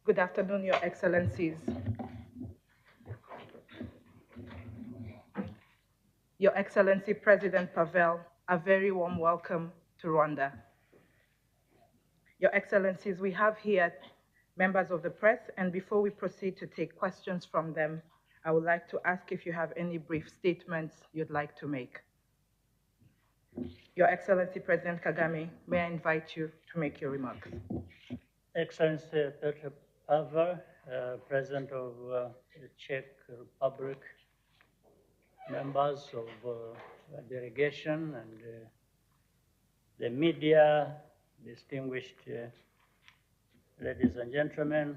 Good afternoon, Your Excellencies. Your Excellency President Pavel, a very warm welcome to Rwanda. Your Excellencies, we have here members of the press, and before we proceed to take questions from them, I would like to ask if you have any brief statements you'd like to make. Your Excellency President Kagame, may I invite you to make your remarks. Excellency Dr. Pavel, President of the Czech Republic, members of the delegation and the media, distinguished ladies and gentlemen.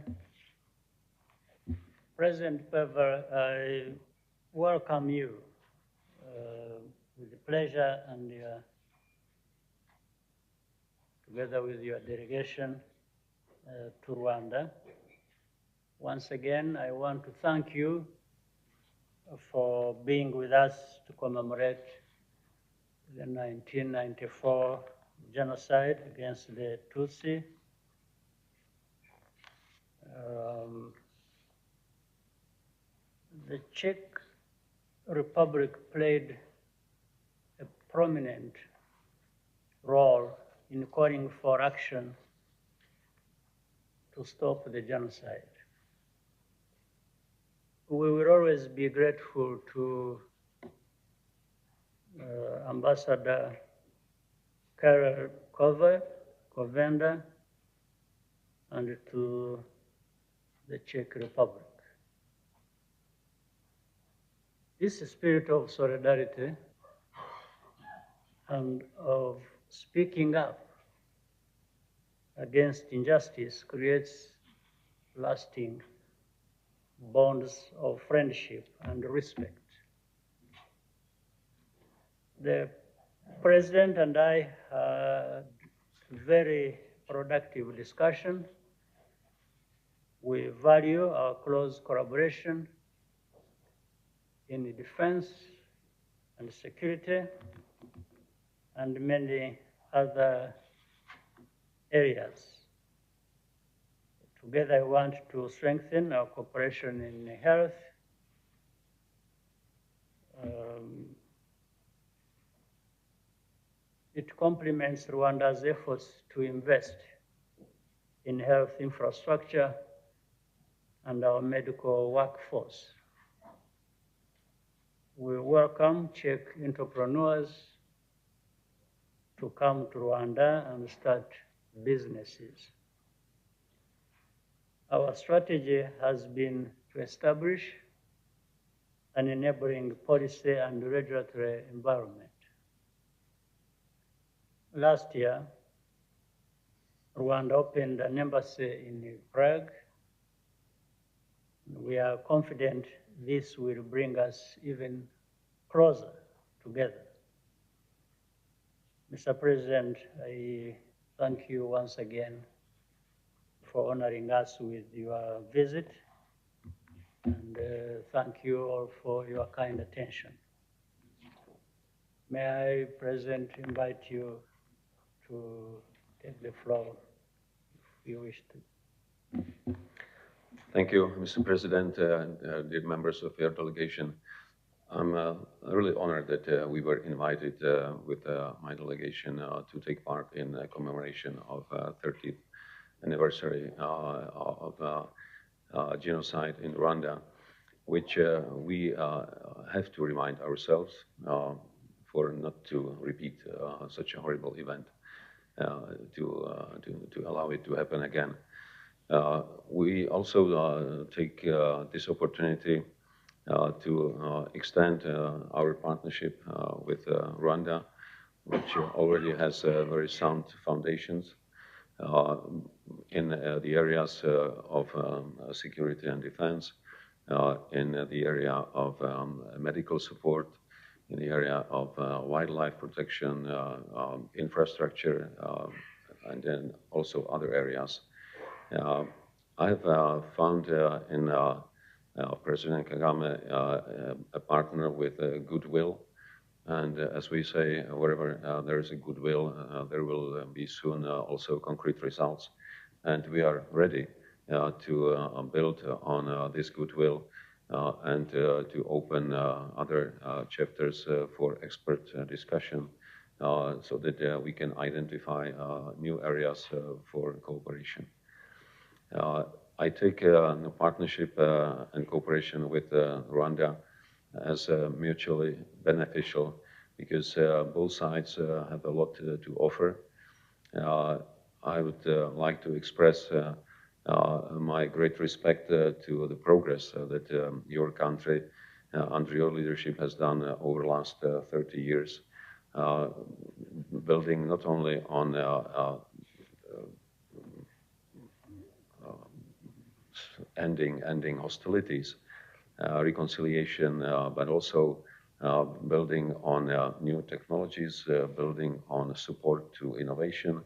President Pavel, I welcome you with pleasure and together with your delegation to Rwanda. Once again, I want to thank you for being with us to commemorate the 1994 genocide against the Tutsi. The Czech Republic played a prominent role in calling for action to stop the genocide. We will always be grateful to Ambassador Karel Kovenda and to the Czech Republic. This spirit of solidarity and of speaking up against injustice creates lasting bonds of friendship and respect. The President and I had very productive discussion. We value our close collaboration in the defense and security and many other areas. Together, I want to strengthen our cooperation in health, it complements Rwanda's efforts to invest in health infrastructure and our medical workforce. We welcome Czech entrepreneurs to come to Rwanda and start businesses. Our strategy has been to establish an enabling policy and regulatory environment. Last year, Rwanda opened an embassy in Prague. We are confident this will bring us even closer together. Mr. President, I thank you once again for honoring us with your visit, and thank you all for your kind attention. May I, President, invite you to take the floor if you wish to. Thank you, Mr. President, dear members of your delegation. I'm really honored that we were invited with my delegation to take part in the commemoration of 30th anniversary of genocide in Rwanda, which we have to remind ourselves for not to repeat such a horrible event, to allow it to happen again. We also take this opportunity to extend our partnership with Rwanda, which already has very sound foundations in the areas of security and defense, in the area of medical support, in the area of wildlife protection, infrastructure, and then also other areas. I have found in President Kagame a partner with goodwill, and as we say, wherever there is a goodwill, there will be soon also concrete results, and we are ready to build on this goodwill and to open other chapters for expert discussion so that we can identify new areas for cooperation. I take the partnership and cooperation with Rwanda as mutually beneficial because both sides have a lot to offer. I would like to express my great respect to the progress that your country, under your leadership, has done over the last 30 years, building not only on ending hostilities, reconciliation, but also building on new technologies, building on support to innovation,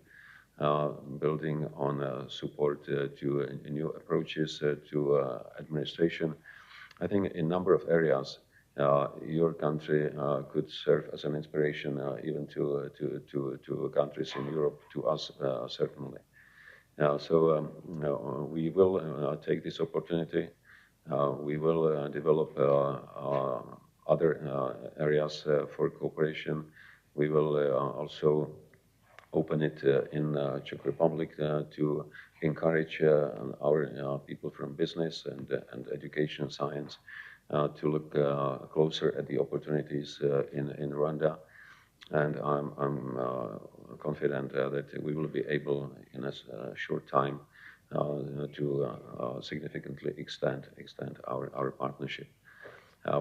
building on support to new approaches to administration. I think in a number of areas, your country could serve as an inspiration even to countries in Europe, to us certainly. So we will take this opportunity. We will develop other areas for cooperation. We will also open it in Czech Republic to encourage our people from business and education science to look closer at the opportunities in Rwanda. And I'm confident that we will be able in a short time to significantly extend our partnership.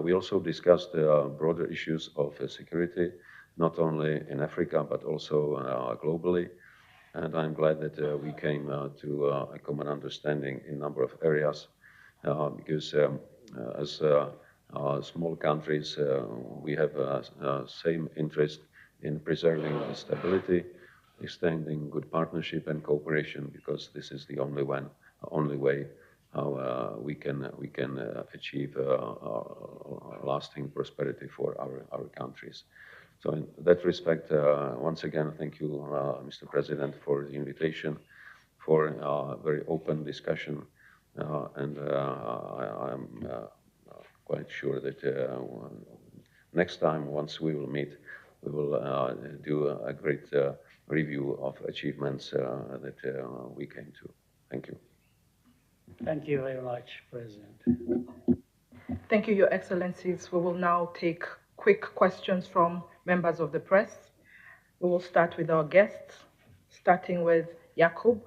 We also discussed broader issues of security, not only in Africa, but also globally. And I'm glad that we came to a common understanding in a number of areas, because as small countries, we have same interest in preserving stability, extending good partnership and cooperation, because this is the only way how we can achieve lasting prosperity for our countries. So in that respect, once again, thank you, Mr. President, for the invitation, for a very open discussion, and I'm quite sure that next time, once we will meet, we will do a great review of achievements that we came to. Thank you. Thank you very much, President. Thank you, Your Excellencies. We will now take quick questions from members of the press. We will start with our guests, starting with Jakub.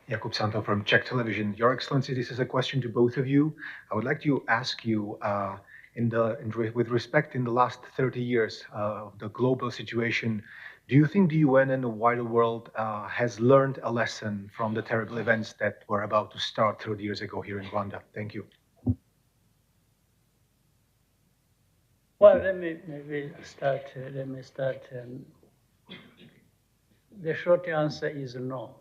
Jakub Santo from Czech television. Your Excellency, this is a question to both of you. I would like to ask you, with respect in the last 30 years of the global situation, do you think the UN and the wider world has learned a lesson from the terrible events that were about to start 30 years ago here in Rwanda? Thank you. Well, let me start. The short answer is no.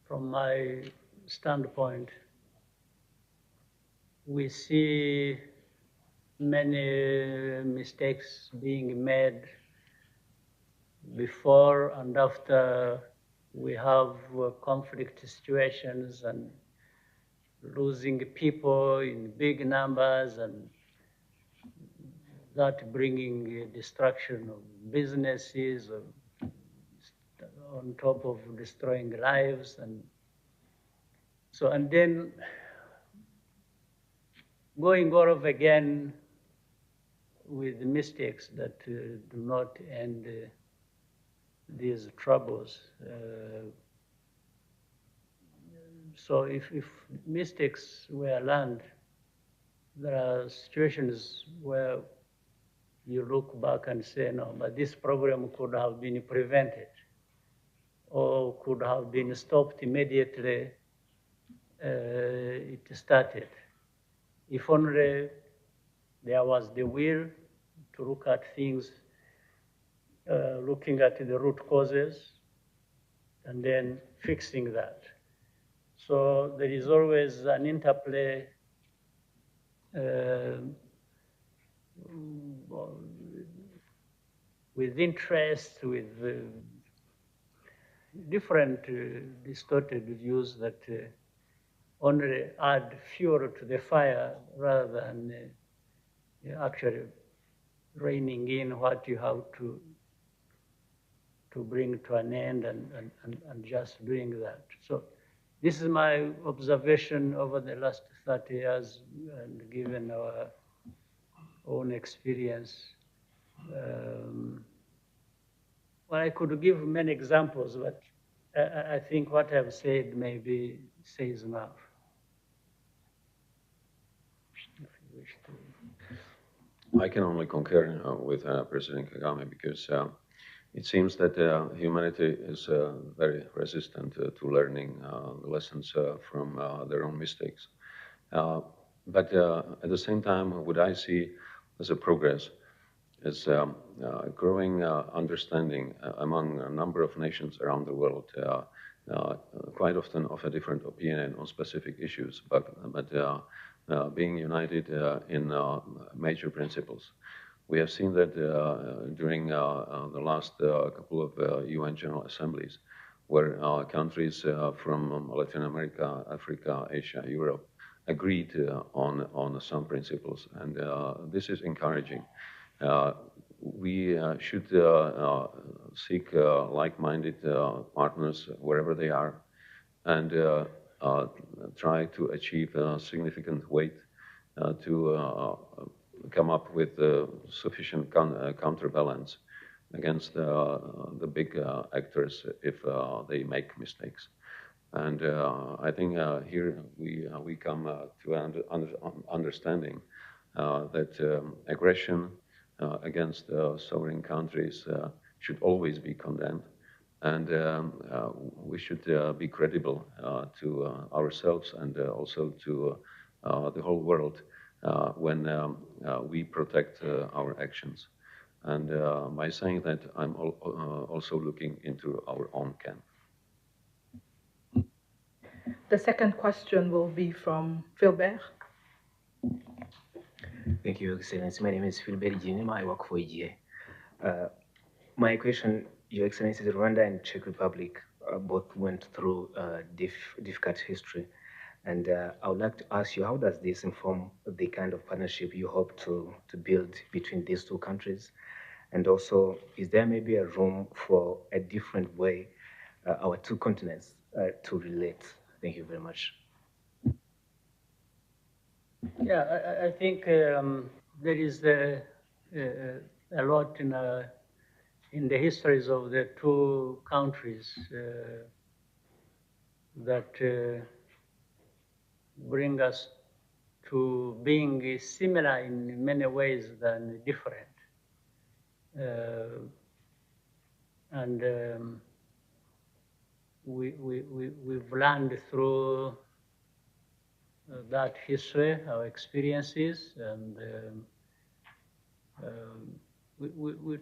From my standpoint, we see many mistakes being made before and after we have conflict situations and losing people in big numbers, and that bringing destruction of businesses on top of destroying lives. And so, and then going over again with mistakes that do not end these troubles. So if mistakes were learned, there are situations where you look back and say, no, but this problem could have been prevented or could have been stopped immediately it started. If only there was the will to look at things, looking at the root causes and then fixing that. So there is always an interplay with interest, with different distorted views that only add fuel to the fire rather than actually reining in what you have to bring to an end and just doing that. So this is my observation over the last 30 years and given our own experience. Well, I could give many examples, but I think what I've said maybe says enough. If you wish to. I can only concur with President Kagame because it seems that humanity is very resistant to learning the lessons from their own mistakes. But at the same time, what I see as a progress is growing understanding among a number of nations around the world, quite often of a different opinion on specific issues, but being united in major principles. We have seen that during the last couple of UN General Assemblies, where countries from Latin America, Africa, Asia, Europe agreed on some principles, and this is encouraging. We should seek like-minded partners wherever they are, and try to achieve significant weight to come up with sufficient counterbalance against the big actors if they make mistakes. And I think here we come to an understanding that aggression against sovereign countries should always be condemned, and we should be credible to ourselves and also to the whole world when we protect our actions. And by saying that, I'm also looking into our own camp. The second question will be from Philbert. Thank you, Excellency. My name is Philbert Jinima. I work for EGA. My question, Your Excellency, Rwanda and Czech Republic both went through difficult history. And I would like to ask you, how does this inform the kind of partnership you hope to build between these two countries? And also, is there maybe a room for a different way our two continents to relate? Thank you very much. Yeah, I think there is a lot in the histories of the two countries that bring us to being similar in many ways than different. And we've learned through that history, our experiences, and we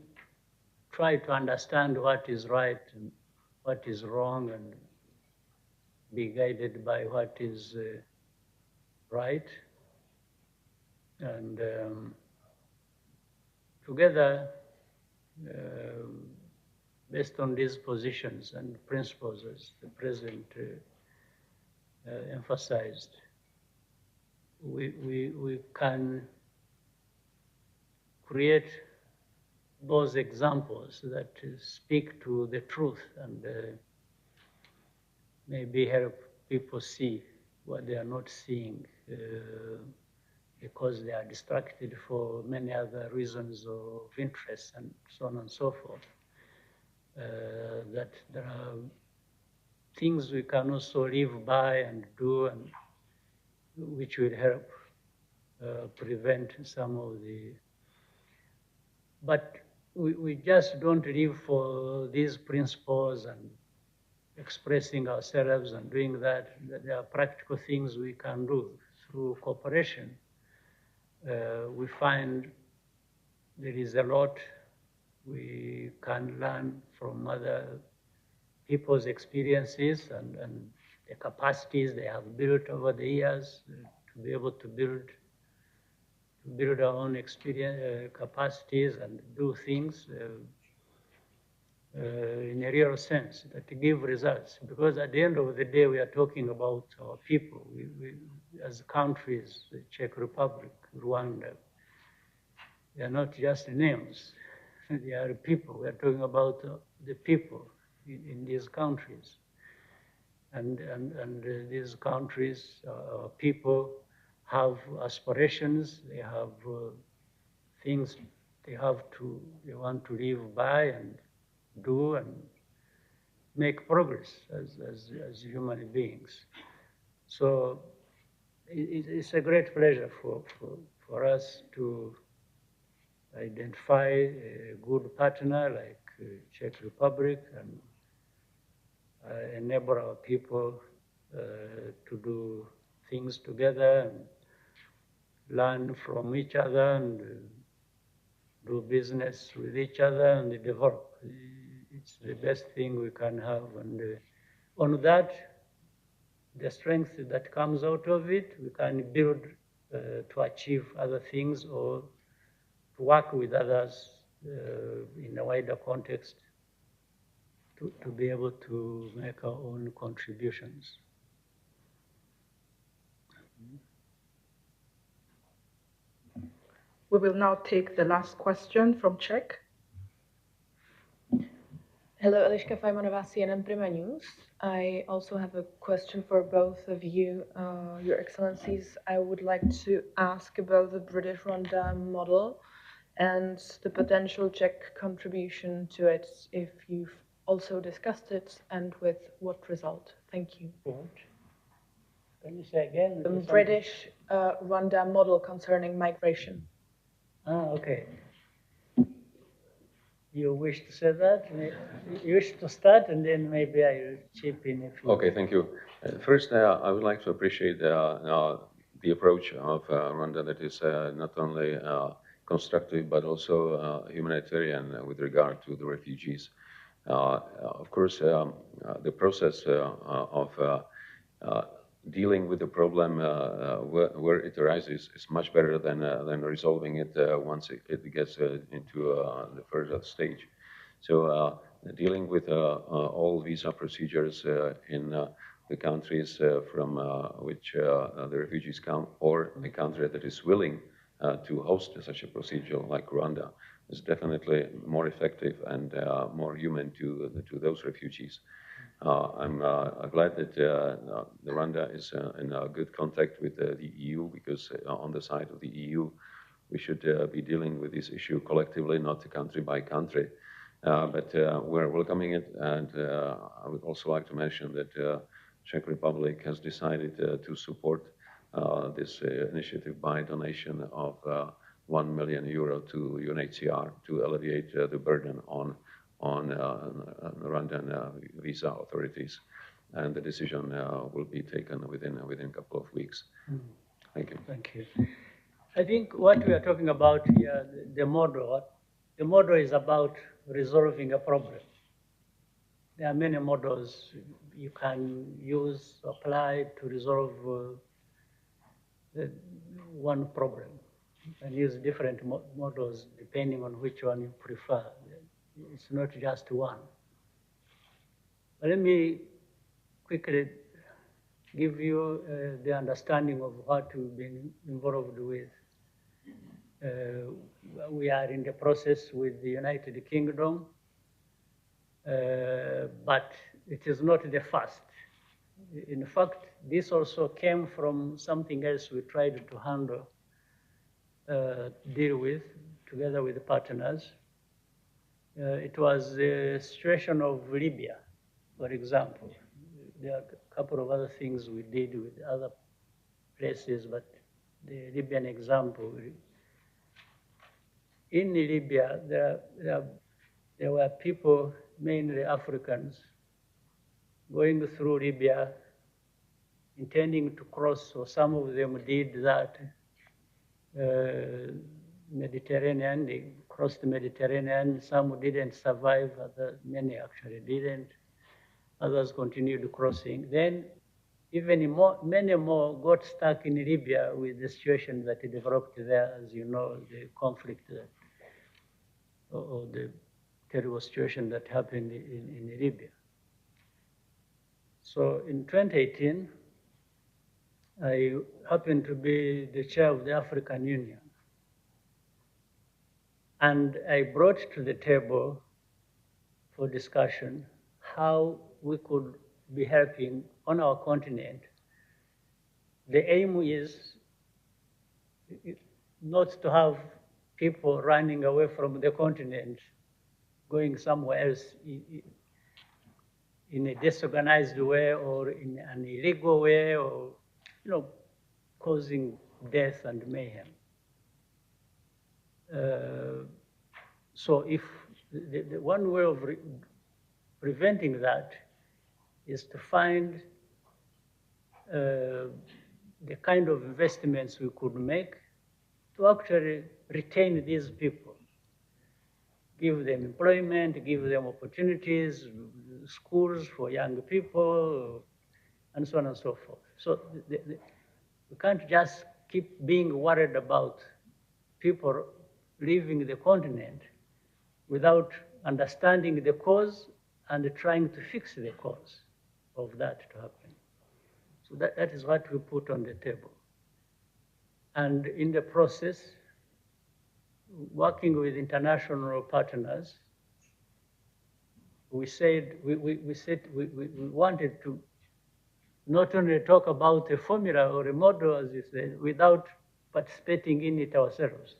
try to understand what is right and what is wrong, and be guided by what is right. And together, based on these positions and principles, as the President emphasized, we can create those examples that speak to the truth and maybe help people see what they are not seeing because they are distracted for many other reasons of interest and so on and so forth. That there are things we can also live by and do, and which will help prevent some of the. But we just don't live for these principles and expressing ourselves and doing that. There are practical things we can do through cooperation. We find there is a lot we can learn from other people's experiences and the capacities they have built over the years to be able to build our own experience, capacities and do things in a real sense, that give results. Because at the end of the day, we are talking about our people. We as countries, the Czech Republic, Rwanda, they are not just names. They are people. We are talking about the people in these countries. And these countries, people have aspirations, they have things they want to live by and do and make progress as human beings. So it's a great pleasure for us to identify a good partner like Czech Republic and enable our people to do things together and learn from each other and do business with each other and develop. It's the best thing we can have. And on that, the strength that comes out of it, we can build to achieve other things or to work with others in a wider context to be able to make our own contributions. We will now take the last question from Czech. Hello, Eliška Fajmanová, CNN Prima News. I also have a question for both of you, Your Excellencies. I would like to ask about the British Rwanda model and the potential Czech contribution to it, if you've also discussed it, and with what result. Thank you. Can you say again? The British Rwanda model concerning migration. Okay. You wish to say that? You wish to start, and then maybe I will chip in if you... Okay, thank you. First, I would like to appreciate the approach of Rwanda that is not only constructive, but also humanitarian with regard to the refugees. Of course, the process of dealing with the problem where it arises is much better than resolving it once it gets into the further stage. So dealing with all visa procedures in the countries from which the refugees come, or a country that is willing to host such a procedure like Rwanda, is definitely more effective and more human to those refugees. I'm glad that Rwanda is in good contact with the EU, because on the side of the EU, we should be dealing with this issue collectively, not country by country. But we're welcoming it, and I would also like to mention that Czech Republic has decided to support this initiative by donation of €1 million to UNHCR to alleviate the burden on Rwandan visa authorities, and the decision will be taken within a couple of weeks. Thank you. Thank you. I think what we are talking about here, the model is about resolving a problem. There are many models you can use, apply to resolve one problem. You can use different models depending on which one you prefer. It's not just one. But let me quickly give you the understanding of what we've been involved with. We are in the process with the United Kingdom, but it is not the first. In fact, this also came from something else we tried to handle, deal with, together with the partners. It was the situation of Libya, for example. There are a couple of other things we did with other places, but the Libyan example. In Libya, there were people, mainly Africans, going through Libya, intending to cross, or some of them did that, Mediterranean, they crossed the Mediterranean. Some didn't survive, many actually didn't. Others continued crossing. Then many more got stuck in Libya with the situation that developed there, as you know, the conflict or the terrible situation that happened in Libya. So in 2018, I happened to be the chair of the African Union. And I brought to the table for discussion how we could be helping on our continent. The aim is not to have people running away from the continent, going somewhere else in a disorganized way or in an illegal way, or causing death and mayhem. So if the one way of preventing that is to find the kind of investments we could make to actually retain these people, give them employment, give them opportunities, schools for young people, and so on and so forth. So we can't just keep being worried about people leaving the continent without understanding the cause and trying to fix the cause of that to happen. So that is what we put on the table. And in the process, working with international partners, we said we wanted to not only talk about a formula or a model, as you said, without participating in it ourselves.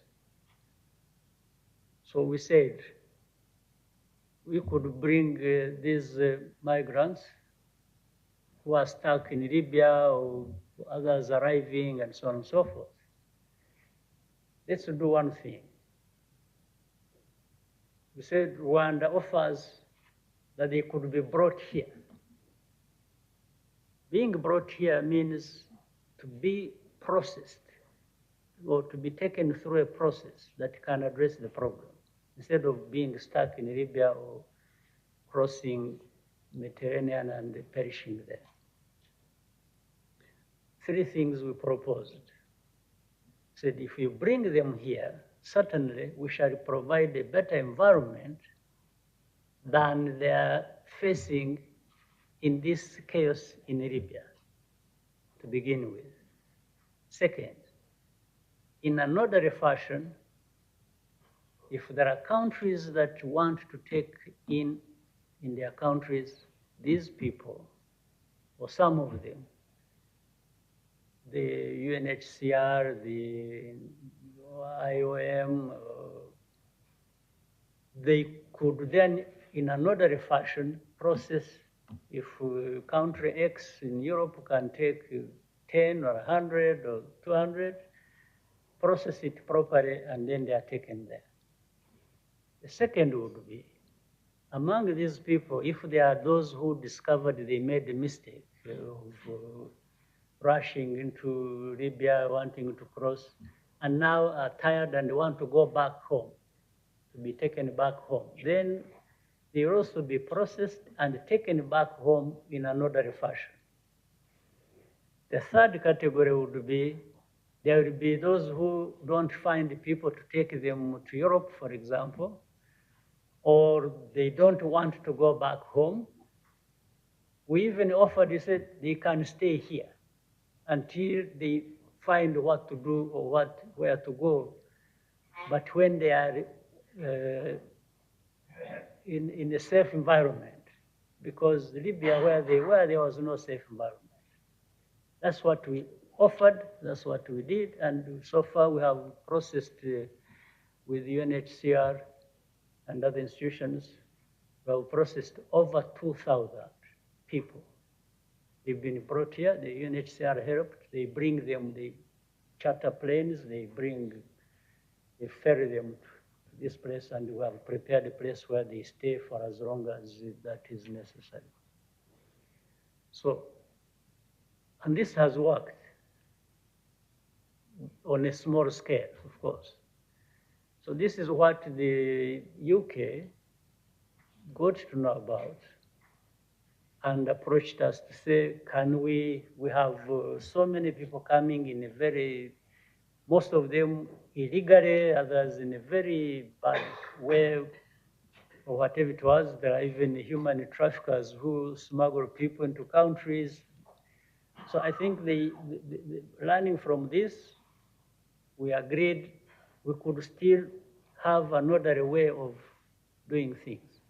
So we said we could bring these migrants who are stuck in Libya or others arriving and so on and so forth. Let's do one thing. We said Rwanda offers that they could be brought here. Being brought here means to be processed or to be taken through a process that can address the problem, instead of being stuck in Libya or crossing Mediterranean and perishing there. 3 things we proposed. Said if you bring them here, certainly we shall provide a better environment than they are facing in this chaos in Libya, to begin with. Second, in another fashion, if there are countries that want to take in their countries these people, or some of them, the UNHCR, the IOM, they could then, in another fashion, process. If country X in Europe can take 10 or 100 or 200, process it properly, and then they are taken there. The second would be, among these people, if there are those who discovered they made a mistake of rushing into Libya, wanting to cross, and now are tired and want to go back home, to be taken back home, then they will also be processed and taken back home in another fashion. The third category would be, there will be those who don't find people to take them to Europe, for example, or they don't want to go back home. We even offered, they said, they can stay here until they find what to do or where to go. But when they are in a safe environment, because Libya, where they were, there was no safe environment. That's what we offered, that's what we did, and so far we have processed with UNHCR and other institutions, we have processed over 2,000 people. They've been brought here, the UNHCR helped, they bring them, they charter planes, they ferry them to this place, and we have prepared a place where they stay for as long as that is necessary. So, and this has worked on a small scale, of course. So this is what the UK got to know about and approached us to say, can we have so many people coming in a very, most of them illegally, others in a very bad way, or whatever it was. There are even human traffickers who smuggle people into countries. So I think learning from this, we agreed we could still have another way of doing things.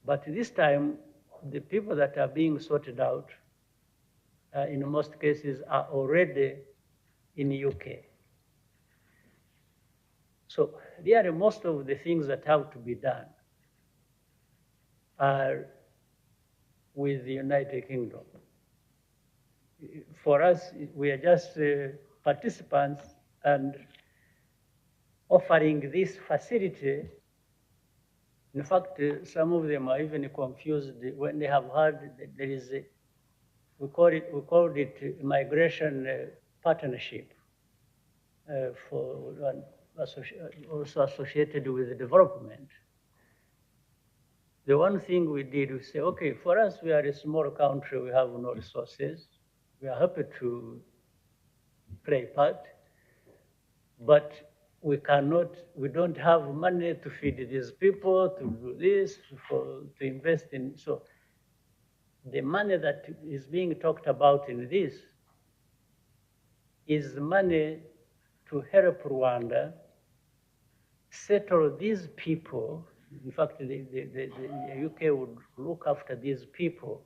But this time, the people that are being sorted out, in most cases, are already in the UK. So really, most of the things that have to be done are with the United Kingdom. For us, we are just participants and offering this facility. In fact, some of them are even confused when they have heard that there is we called it migration partnership also associated with development. The one thing we did, we say, okay, for us, we are a small country, we have no resources. We are happy to play a part, but we don't have money to feed these people, to do this, to invest in. So the money that is being talked about in this is money to help Rwanda settle these people. In fact, the UK would look after these people,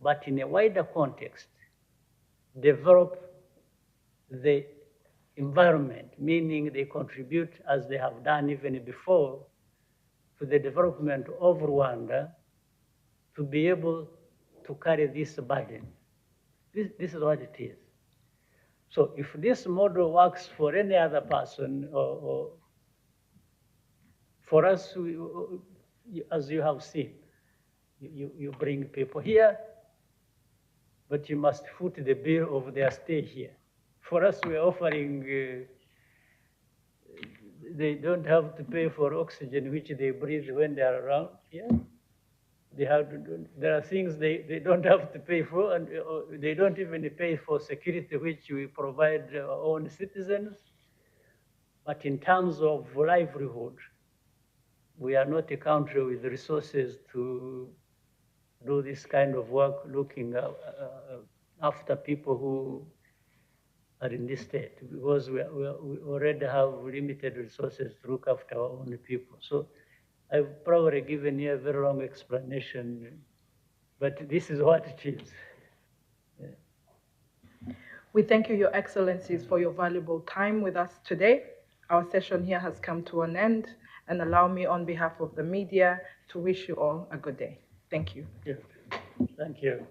but in a wider context, develop the environment, meaning they contribute, as they have done even before, to the development of Rwanda to be able to carry this burden. This is what it is. So if this model works for any other person, or for us, as you have seen, you bring people here, but you must foot the bill of their stay here. For us, we're offering, they don't have to pay for oxygen, which they breathe when they are around here. There are things they don't have to pay for, and they don't even pay for security, which we provide our own citizens. But in terms of livelihood, we are not a country with resources to do this kind of work, looking after people who are in this state, because we already have limited resources to look after our own people. So I've probably given you a very long explanation, but this is what it is. Yeah. We thank you, Your Excellencies, for your valuable time with us today. Our session here has come to an end, and allow me on behalf of the media to wish you all a good day. Thank you. Yeah. Thank you.